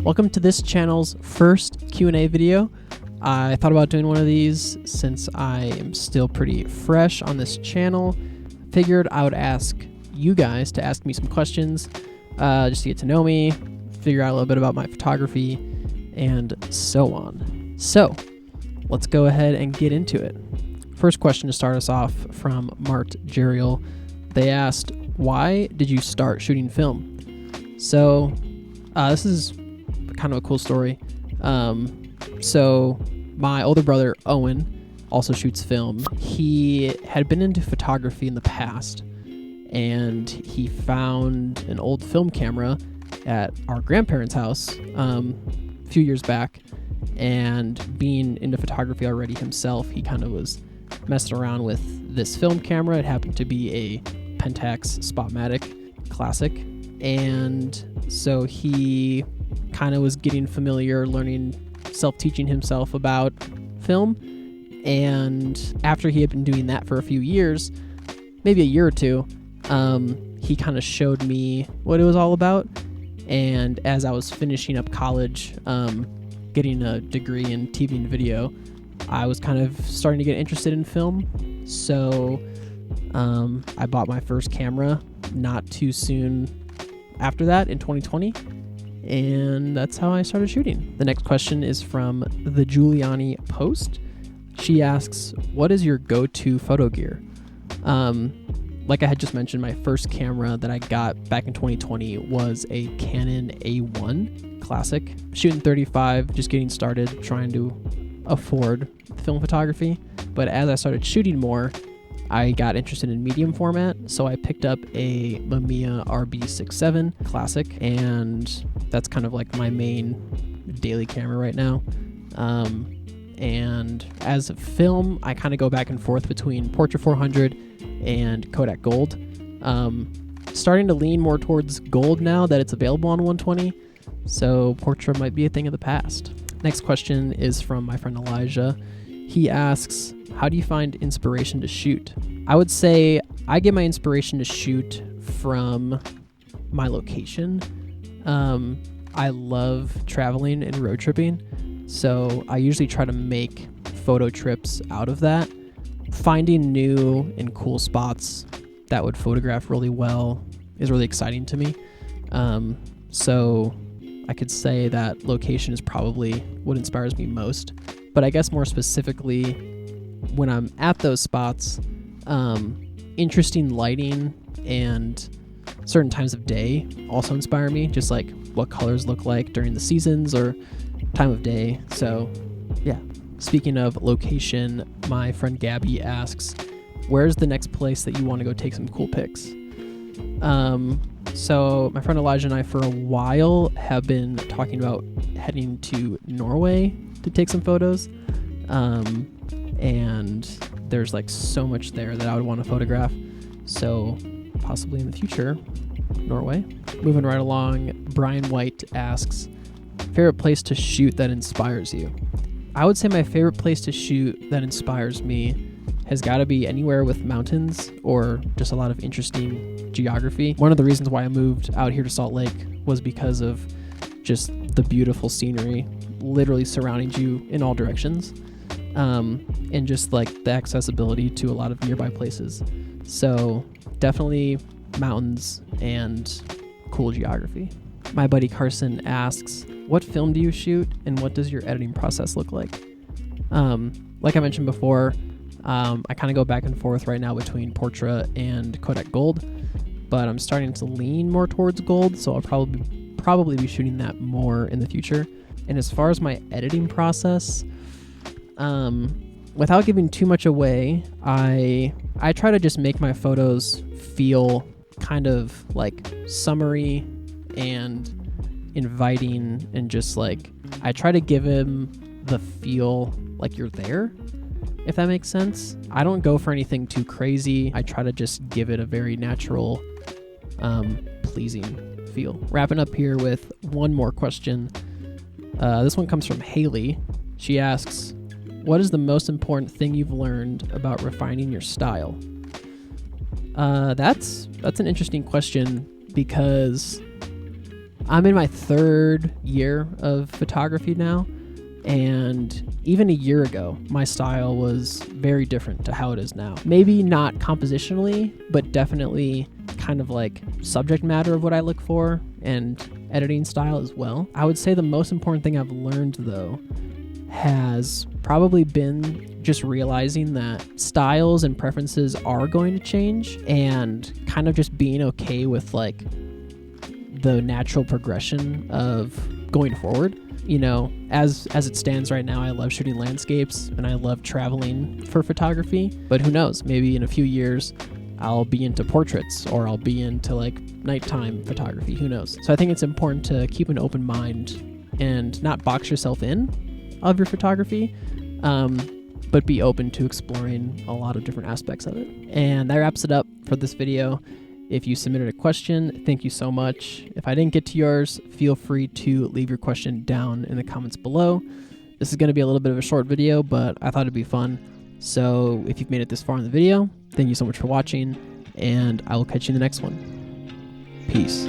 Welcome to this channel's first Q&A video. I thought about doing one of these since I am still pretty fresh on this channel. Figured I would ask you guys to ask me some questions, just to get to know me, figure out a little bit about my photography, and so on. So let's go ahead and get into it. First question to start us off from Mart Jeriel. They asked, why did you start shooting film? So this is kind of a cool story. So my older brother, Owen, also shoots film. He had been into photography in the past, and he found an old film camera at our grandparents' house a few years back. And being into photography already himself, he kind of was messing around with this film camera. It happened to be a Pentax Spotmatic Classic. And so he kind of was getting familiar, learning, self-teaching himself about film. And after he had been doing that for a few years, maybe a year or two, he kind of showed me what it was all about. And as I was finishing up college, getting a degree in TV and video, I was kind of starting to get interested in film. So I bought my first camera not too soon after that in 2020. And that's how I started shooting. The next question is from the Giuliani Post. She asks, what is your go-to photo gear? Like I had just mentioned, my first camera that I got back in 2020 was a Canon A1 Classic. Shooting 35, just getting started, trying to afford film photography. But as I started shooting more, I got interested in medium format, so I picked up a Mamiya RB67 Classic, and that's kind of like my main daily camera right now. And as a film, I kind of go back and forth between Portra 400 and Kodak Gold. Starting to lean more towards Gold now that it's available on 120, so Portra might be a thing of the past. Next question is from my friend Elijah. He asks, how do you find inspiration to shoot? I would say I get my inspiration to shoot from my location. I love traveling and road tripping, so I usually try to make photo trips out of that. Finding new and cool spots that would photograph really well is really exciting to me. So I could say that location is probably what inspires me most. But I guess more specifically, when I'm at those spots, interesting lighting and certain times of day also inspire me, just like what colors look like during the seasons or time of day. So yeah, speaking of location, my friend Gabby asks, where's the next place that you want to go take some cool pics? So my friend Elijah and I for a while have been talking about heading to Norway to take some photos. And there's like so much there that I would want to photograph. So possibly in the future, Norway. Moving right along, Brian White asks, favorite place to shoot that inspires you? I would say my favorite place to shoot that inspires me has got to be anywhere with mountains or just a lot of interesting geography. One of the reasons why I moved out here to Salt Lake was because of just the beautiful scenery literally surrounding you in all directions, and just like the accessibility to a lot of nearby places. So definitely mountains and cool geography. My buddy Carson asks, what film do you shoot and what does your editing process look like? Like I mentioned before, I kind of go back and forth right now between Portra and Kodak Gold, but I'm starting to lean more towards Gold, so I'll probably be shooting that more in the future. And as far as my editing process, without giving too much away, I try to just make my photos feel kind of like summery and inviting, and just like I try to give him the feel like you're there, if that makes sense. I don't go for anything too crazy. I try to just give it a very natural, pleasing feel. Wrapping up here with one more question. This one comes from Haley. She asks, what is the most important thing you've learned about refining your style? That's an interesting question because I'm in my 3rd year of photography now, and even a year ago, my style was very different to how it is now. Maybe not compositionally, but definitely kind of like subject matter of what I look for and editing style as well. I would say the most important thing I've learned, though, has probably been just realizing that styles and preferences are going to change, and kind of just being okay with like the natural progression of going forward. You know, as it stands right now, I love shooting landscapes and I love traveling for photography, but who knows, maybe in a few years I'll be into portraits or I'll be into like nighttime photography, who knows. So I think it's important to keep an open mind and not box yourself in of your photography, but be open to exploring a lot of different aspects of it. And that wraps it up for this video. If you submitted a question, thank you so much. If I didn't get to yours, feel free to leave your question down in the comments below. This is going to be a little bit of a short video, but I thought it'd be fun. So if you've made it this far in the video, thank you so much for watching, and I will catch you in the next one. Peace.